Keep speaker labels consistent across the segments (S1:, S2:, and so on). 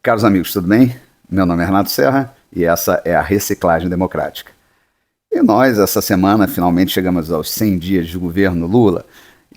S1: Caros amigos, tudo bem? Meu nome é Renato Serra e essa é a Reciclagem Democrática. E nós, essa semana, finalmente chegamos aos 100 dias de governo Lula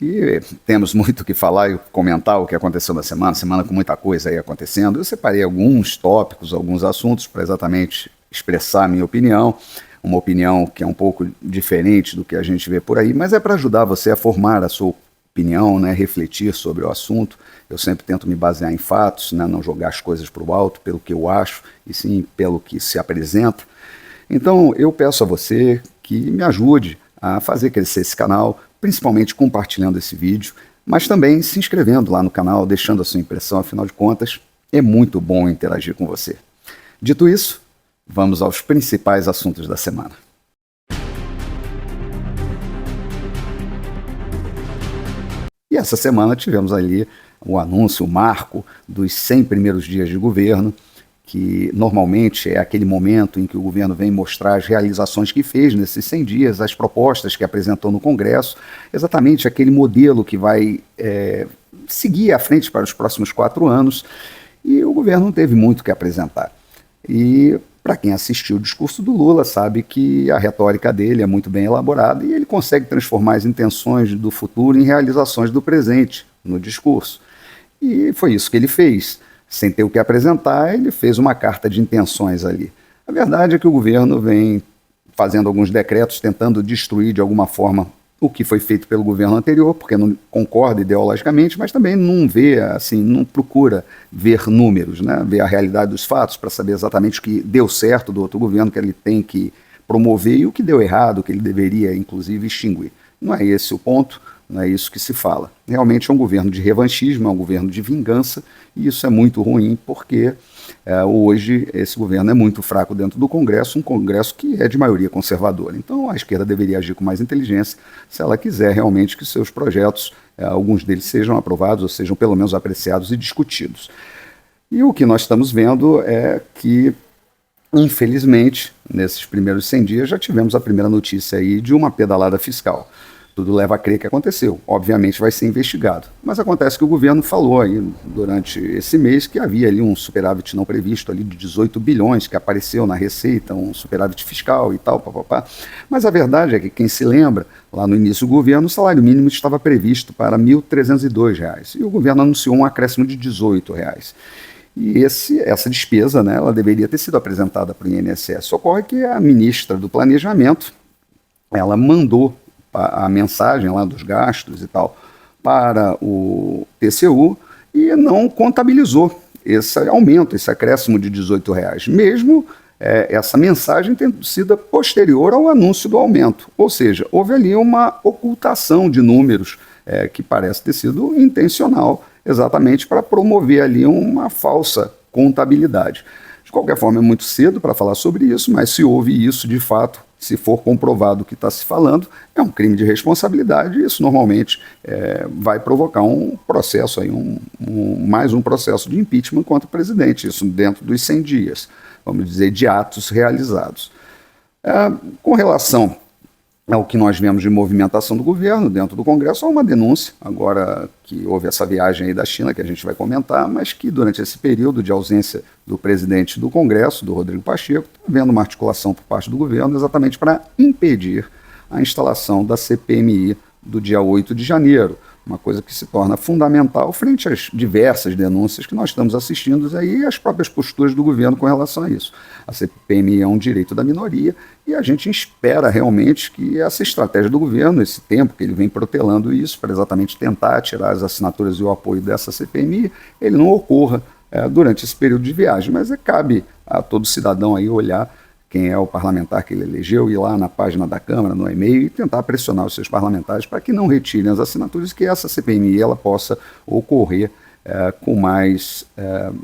S1: e temos muito o que falar e comentar o que aconteceu na semana com muita coisa aí acontecendo. Eu separei alguns tópicos, alguns assuntos para exatamente expressar a minha opinião, uma opinião que é um pouco diferente do que a gente vê por aí, mas é para ajudar você a formar a sua opinião, né, refletir sobre o assunto. Eu sempre tento me basear em fatos, né, não jogar as coisas para o alto pelo que eu acho, e sim pelo que se apresenta. Então eu peço a você que me ajude a fazer crescer esse canal, principalmente compartilhando esse vídeo, mas também se inscrevendo lá no canal, deixando a sua impressão, afinal de contas, é muito bom interagir com você. Dito isso, vamos aos principais assuntos da semana. E essa semana tivemos ali o anúncio, o marco dos 100 primeiros dias de governo, que normalmente é aquele momento em que o governo vem mostrar as realizações que fez nesses 100 dias, as propostas que apresentou no Congresso, exatamente aquele modelo que vai seguir à frente para os próximos 4 anos, e o governo não teve muito o que apresentar. E para quem assistiu o discurso do Lula sabe que a retórica dele é muito bem elaborada e ele consegue transformar as intenções do futuro em realizações do presente no discurso. E foi isso que ele fez. Sem ter o que apresentar, ele fez uma carta de intenções ali. A verdade é que o governo vem fazendo alguns decretos, tentando destruir de alguma forma o que foi feito pelo governo anterior, porque não concorda ideologicamente, mas também não vê, assim, não procura ver números, né? Ver a realidade dos fatos para saber exatamente o que deu certo do outro governo, que ele tem que promover, e o que deu errado, que ele deveria, inclusive, extinguir. Não é esse o ponto. Não é isso que se fala. Realmente é um governo de revanchismo, é um governo de vingança, e isso é muito ruim porque hoje esse governo é muito fraco dentro do Congresso, um Congresso que é de maioria conservadora. Então a esquerda deveria agir com mais inteligência se ela quiser realmente que seus projetos, alguns deles sejam aprovados ou sejam pelo menos apreciados e discutidos. E o que nós estamos vendo é que, infelizmente, nesses primeiros 100 dias já tivemos a primeira notícia aí de uma pedalada fiscal. Tudo leva a crer que aconteceu. Obviamente vai ser investigado. Mas acontece que o governo falou aí durante esse mês que havia ali um superávit não previsto ali de 18 bilhões que apareceu na Receita, um superávit fiscal e tal, papapá. Mas a verdade é que quem se lembra, lá no início do governo, o salário mínimo estava previsto para R$ 1.302 e o governo anunciou um acréscimo de R$ 18. E essa despesa, né, ela deveria ter sido apresentada para o INSS. Ocorre que a ministra do Planejamento, ela mandou a mensagem lá dos gastos e tal para o TCU e não contabilizou esse aumento, esse acréscimo de R$ 18, mesmo essa mensagem tendo sido posterior ao anúncio do aumento. Ou seja, houve ali uma ocultação de números que parece ter sido intencional, exatamente para promover ali uma falsa contabilidade. De qualquer forma, é muito cedo para falar sobre isso, mas se houve isso de fato, se for comprovado o que está se falando, é um crime de responsabilidade e isso normalmente vai provocar um processo, aí, mais um processo de impeachment contra o presidente, isso dentro dos 100 dias, vamos dizer, de atos realizados. Com relação ao que nós vemos de movimentação do governo dentro do Congresso, há uma denúncia, agora que houve essa viagem aí da China, que a gente vai comentar, mas que durante esse período de ausência do presidente do Congresso, do Rodrigo Pacheco, está havendo uma articulação por parte do governo exatamente para impedir a instalação da CPMI do dia 8 de janeiro, uma coisa que se torna fundamental frente às diversas denúncias que nós estamos assistindo aí e as próprias posturas do governo com relação a isso. A CPMI é um direito da minoria e a gente espera realmente que essa estratégia do governo, esse tempo que ele vem protelando isso para exatamente tentar tirar as assinaturas e o apoio dessa CPMI, ele não ocorra durante esse período de viagem, mas cabe a todo cidadão aí olhar quem é o parlamentar que ele elegeu, ir lá na página da Câmara, no e-mail, e tentar pressionar os seus parlamentares para que não retirem as assinaturas e que essa CPMI ela possa ocorrer com mais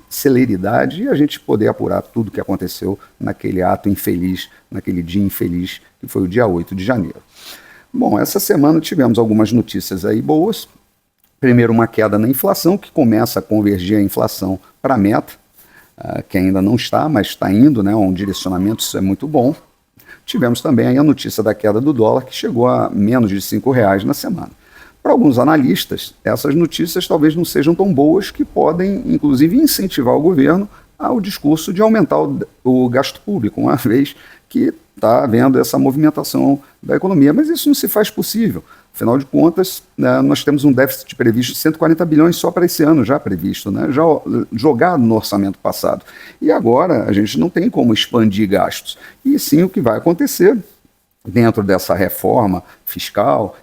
S1: celeridade e a gente poder apurar tudo o que aconteceu naquele ato infeliz, naquele dia infeliz, que foi o dia 8 de janeiro. Bom, essa semana tivemos algumas notícias aí boas. Primeiro, uma queda na inflação, que começa a convergir a inflação para a meta, que ainda não está, mas está indo, né, um direcionamento, isso é muito bom. Tivemos também aí a notícia da queda do dólar, que chegou a menos de R$5 na semana. Para alguns analistas, essas notícias talvez não sejam tão boas, que podem, inclusive, incentivar o governo ao discurso de aumentar o gasto público, uma vez que está havendo essa movimentação da economia. Mas isso não se faz possível. Afinal de contas, né, nós temos um déficit previsto de 140 bilhões só para esse ano, já previsto, né, já jogado no orçamento passado. E agora a gente não tem como expandir gastos. E sim, o que vai acontecer dentro dessa reforma fiscal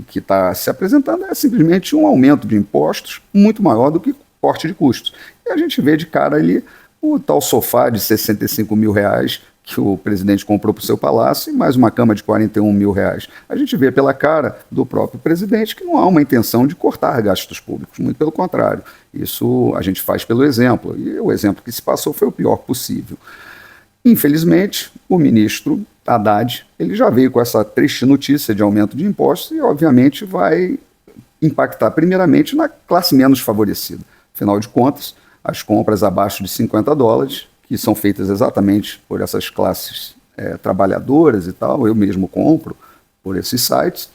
S1: que está se apresentando é simplesmente um aumento de impostos muito maior do que corte de custos. E a gente vê de cara ali o tal sofá de 65 mil reais que o presidente comprou para o seu palácio e mais uma cama de 41 mil reais. A gente vê pela cara do próprio presidente que não há uma intenção de cortar gastos públicos, muito pelo contrário. Isso a gente faz pelo exemplo, e o exemplo que se passou foi o pior possível. Infelizmente, o ministro Haddad ele já veio com essa triste notícia de aumento de impostos e, obviamente, vai impactar primeiramente na classe menos favorecida. Afinal de contas, as compras abaixo de $50, que são feitas exatamente por essas classes trabalhadoras e tal, eu mesmo compro por esses sites,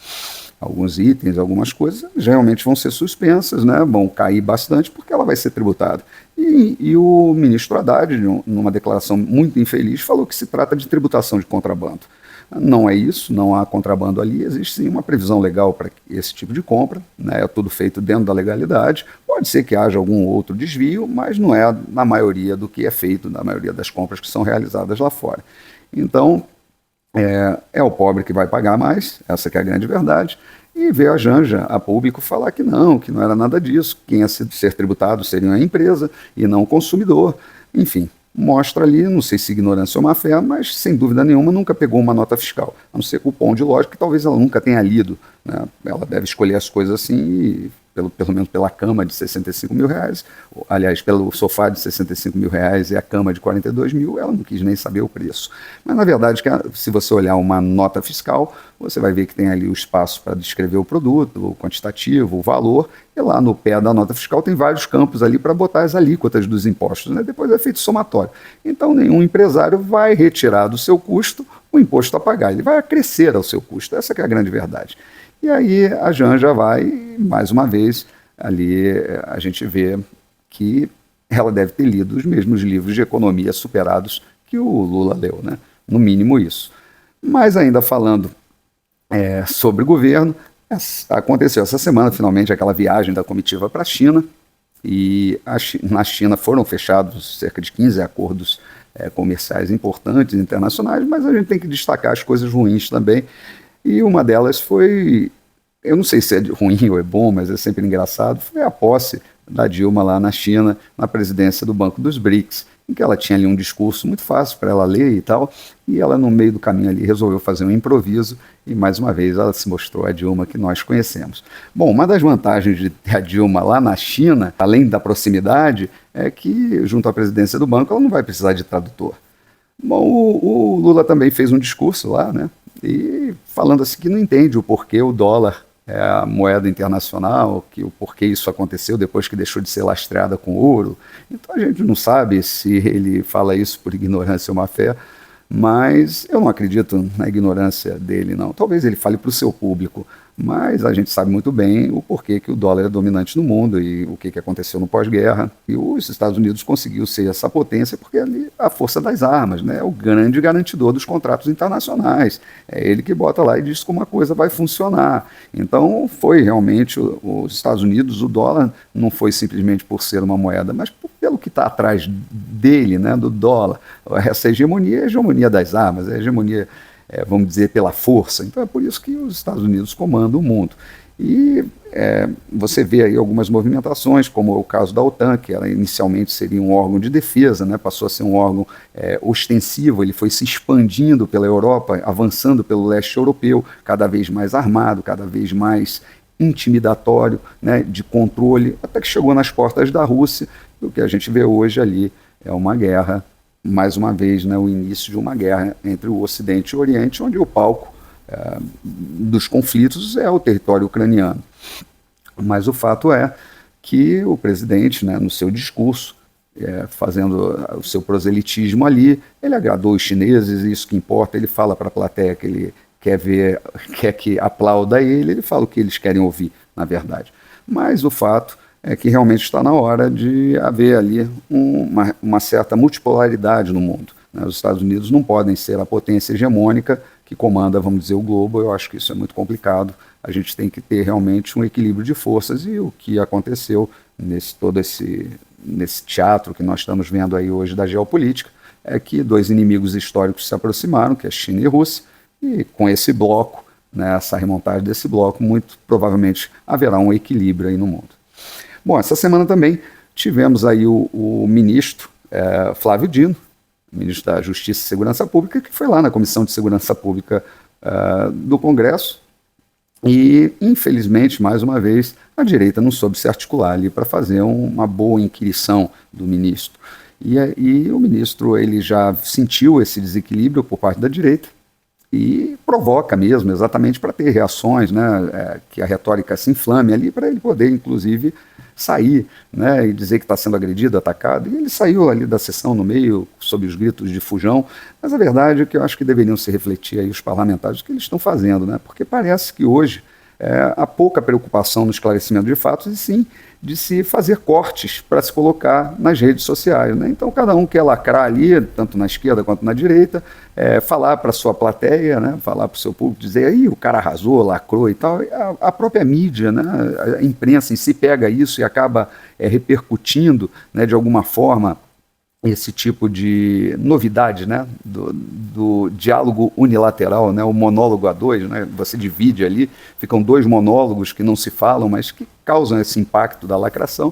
S1: alguns itens, algumas coisas, geralmente vão ser suspensas, né, vão cair bastante porque ela vai ser tributada. E o ministro Haddad, numa declaração muito infeliz, falou que se trata de tributação de contrabando. Não é isso, não há contrabando ali, existe sim uma previsão legal para esse tipo de compra, né, é tudo feito dentro da legalidade. Pode ser que haja algum outro desvio, mas não é na maioria do que é feito, na maioria das compras que são realizadas lá fora. Então, é o pobre que vai pagar mais, essa que é a grande verdade, e ver a Janja, a público, falar que não era nada disso, quem ia ser tributado seria a empresa e não o consumidor, enfim. Mostra ali, não sei se ignorância ou má fé, mas sem dúvida nenhuma nunca pegou uma nota fiscal, a não ser com o pão de lógica que talvez ela nunca tenha lido, né? Ela deve escolher as coisas assim, e pelo menos pela cama de 65 mil reais, aliás, pelo sofá de 65 mil reais e a cama de 42 mil, ela não quis nem saber o preço. Mas na verdade, se você olhar uma nota fiscal, você vai ver que tem ali o espaço para descrever o produto, o quantitativo, o valor, e lá no pé da nota fiscal tem vários campos ali para botar as alíquotas dos impostos, né? Depois é feito somatório. Então nenhum empresário vai retirar do seu custo o imposto a pagar, ele vai acrescer ao seu custo, essa que é a grande verdade. E aí a Janja vai, mais uma vez, ali a gente vê que ela deve ter lido os mesmos livros de economia superados que o Lula leu, né? No mínimo isso. Mas ainda falando sobre o governo, aconteceu essa semana, finalmente, aquela viagem da comitiva para a China, e na China foram fechados cerca de 15 acordos comerciais importantes, internacionais, mas a gente tem que destacar as coisas ruins também. E uma delas foi, eu não sei se é ruim ou é bom, mas é sempre engraçado, foi a posse da Dilma lá na China, na presidência do Banco dos BRICS, em que ela tinha ali um discurso muito fácil para ela ler e tal, e ela no meio do caminho ali resolveu fazer um improviso, e mais uma vez ela se mostrou a Dilma que nós conhecemos. Bom, uma das vantagens de ter a Dilma lá na China, além da proximidade, é que junto à presidência do banco ela não vai precisar de tradutor. Bom, o Lula também fez um discurso lá, né? E falando assim que não entende o porquê o dólar é a moeda internacional, o porquê isso aconteceu depois que deixou de ser lastreada com ouro. Então a gente não sabe se ele fala isso por ignorância ou má fé, mas eu não acredito na ignorância dele, não. Talvez ele fale para o seu público, mas a gente sabe muito bem o porquê que o dólar é dominante no mundo e o que aconteceu no pós-guerra. E os Estados Unidos conseguiu ser essa potência porque ali a força das armas, né, é o grande garantidor dos contratos internacionais. É ele que bota lá e diz como a coisa vai funcionar. Então foi realmente os Estados Unidos, o dólar não foi simplesmente por ser uma moeda, mas pelo que está atrás dele, né, do dólar. Essa hegemonia é a hegemonia das armas, é a hegemonia, vamos dizer, pela força. Então é por isso que os Estados Unidos comandam o mundo. E você vê aí algumas movimentações, como o caso da OTAN, que ela inicialmente seria um órgão de defesa, né, passou a ser um órgão ostensivo, ele foi se expandindo pela Europa, avançando pelo leste europeu, cada vez mais armado, cada vez mais intimidatório, né, de controle, até que chegou nas portas da Rússia, e o que a gente vê hoje ali é uma guerra, mais uma vez, né, o início de uma guerra entre o Ocidente e o Oriente, onde o palco dos conflitos é o território ucraniano. Mas o fato é que o presidente, né, no seu discurso, fazendo o seu proselitismo ali, ele agradou os chineses, isso que importa, ele fala para a plateia que ele quer que aplauda ele fala o que eles querem ouvir, na verdade. Mas o fato é que realmente está na hora de haver ali uma certa multipolaridade no mundo, né? Os Estados Unidos não podem ser a potência hegemônica que comanda, vamos dizer, o globo. Eu acho que isso é muito complicado. A gente tem que ter realmente um equilíbrio de forças, e o que aconteceu nesse teatro que nós estamos vendo aí hoje da geopolítica é que dois inimigos históricos se aproximaram, que é China e Rússia, e com esse bloco, né, essa remontagem desse bloco, muito provavelmente haverá um equilíbrio aí no mundo. Bom, essa semana também tivemos aí o ministro Flávio Dino, ministro da Justiça e Segurança Pública, que foi lá na Comissão de Segurança Pública do Congresso, e, infelizmente, mais uma vez, a direita não soube se articular ali para fazer uma boa inquirição do ministro. E o ministro ele já sentiu esse desequilíbrio por parte da direita e provoca mesmo, exatamente para ter reações, né, que a retórica se inflame ali, para ele poder, inclusive, sair, né, e dizer que está sendo agredido, atacado. E ele saiu ali da sessão no meio, sob os gritos de fujão, mas a verdade é que eu acho que deveriam se refletir aí os parlamentares o que eles estão fazendo, né, porque parece que hoje há pouca preocupação no esclarecimento de fatos, e sim de se fazer cortes para se colocar nas redes sociais, né? Então cada um quer lacrar ali, tanto na esquerda quanto na direita, falar para a sua plateia, né? Falar para o seu público, dizer aí o cara arrasou, lacrou e tal. A própria mídia, né? A imprensa em si pega isso e acaba repercutindo, né, de alguma forma, esse tipo de novidade, né, do diálogo unilateral, né, o monólogo a dois, né, você divide ali, ficam dois monólogos que não se falam, mas que causam esse impacto da lacração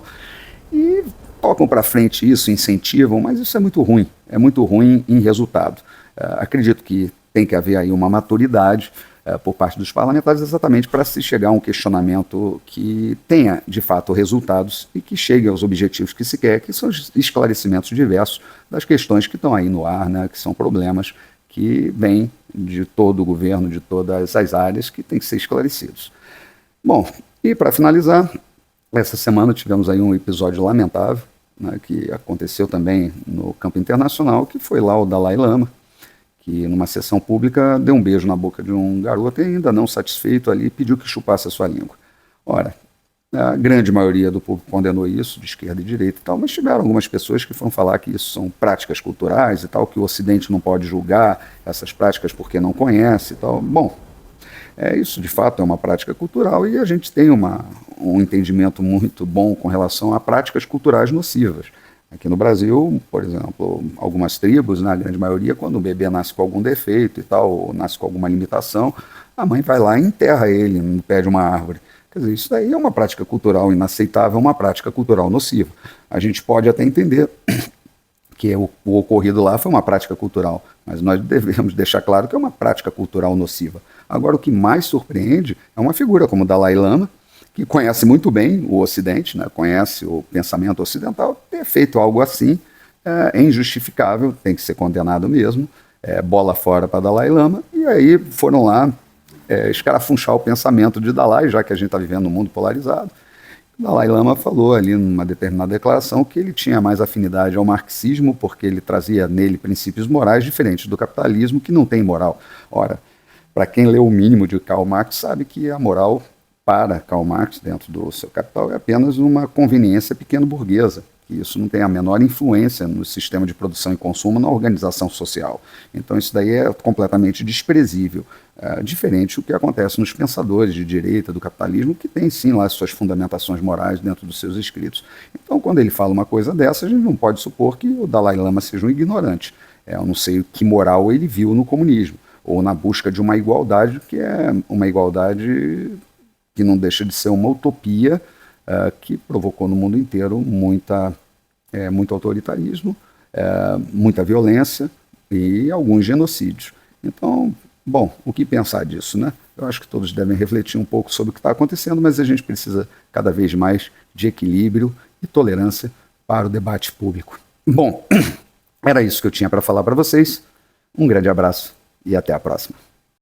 S1: e tocam para frente isso, incentivam, mas isso é muito ruim em resultado. Acredito que tem que haver aí uma maturidade por parte dos parlamentares, exatamente para se chegar a um questionamento que tenha, de fato, resultados e que chegue aos objetivos que se quer, que são os esclarecimentos diversos das questões que estão aí no ar, né, que são problemas que vêm de todo o governo, de todas as áreas, que têm que ser esclarecidos. Bom, e para finalizar, essa semana tivemos aí um episódio lamentável, né, que aconteceu também no campo internacional, que foi lá o Dalai Lama, que numa sessão pública deu um beijo na boca de um garoto e, ainda não satisfeito ali, pediu que chupasse a sua língua. Ora, a grande maioria do público condenou isso, de esquerda e direita e tal, mas tiveram algumas pessoas que foram falar que isso são práticas culturais e tal, que o Ocidente não pode julgar essas práticas porque não conhece e tal. Bom, isso de fato é uma prática cultural, e a gente tem um entendimento muito bom com relação a práticas culturais nocivas. Aqui no Brasil, por exemplo, algumas tribos, na grande maioria, quando o bebê nasce com algum defeito e tal, ou nasce com alguma limitação, a mãe vai lá e enterra ele no pé de uma árvore. Quer dizer, isso daí é uma prática cultural inaceitável, uma prática cultural nociva. A gente pode até entender que o ocorrido lá foi uma prática cultural, mas nós devemos deixar claro que é uma prática cultural nociva. Agora, o que mais surpreende é uma figura como o Dalai Lama, que conhece muito bem o Ocidente, né, conhece o pensamento ocidental, ter feito algo assim é injustificável, tem que ser condenado mesmo, bola fora para Dalai Lama, e aí foram lá escarafunchar o pensamento de Dalai, já que a gente está vivendo um mundo polarizado. O Dalai Lama falou ali numa determinada declaração que ele tinha mais afinidade ao marxismo, porque ele trazia nele princípios morais diferentes do capitalismo, que não tem moral. Ora, para quem leu o mínimo de Karl Marx, sabe que a moral para Karl Marx, dentro do seu Capital, é apenas uma conveniência pequeno-burguesa, que isso não tem a menor influência no sistema de produção e consumo, na organização social. Então isso daí é completamente desprezível, diferente do que acontece nos pensadores de direita do capitalismo, que tem sim lá suas fundamentações morais dentro dos seus escritos. Então, quando ele fala uma coisa dessa, a gente não pode supor que o Dalai Lama seja um ignorante. Eu não sei que moral ele viu no comunismo, ou na busca de uma igualdade, que é uma igualdade que não deixa de ser uma utopia que provocou no mundo inteiro muito autoritarismo, muita violência e alguns genocídios. Então, bom, o que pensar disso, né? Eu acho que todos devem refletir um pouco sobre o que está acontecendo, mas a gente precisa cada vez mais de equilíbrio e tolerância para o debate público. Bom, era isso que eu tinha para falar para vocês. Um grande abraço e até a próxima.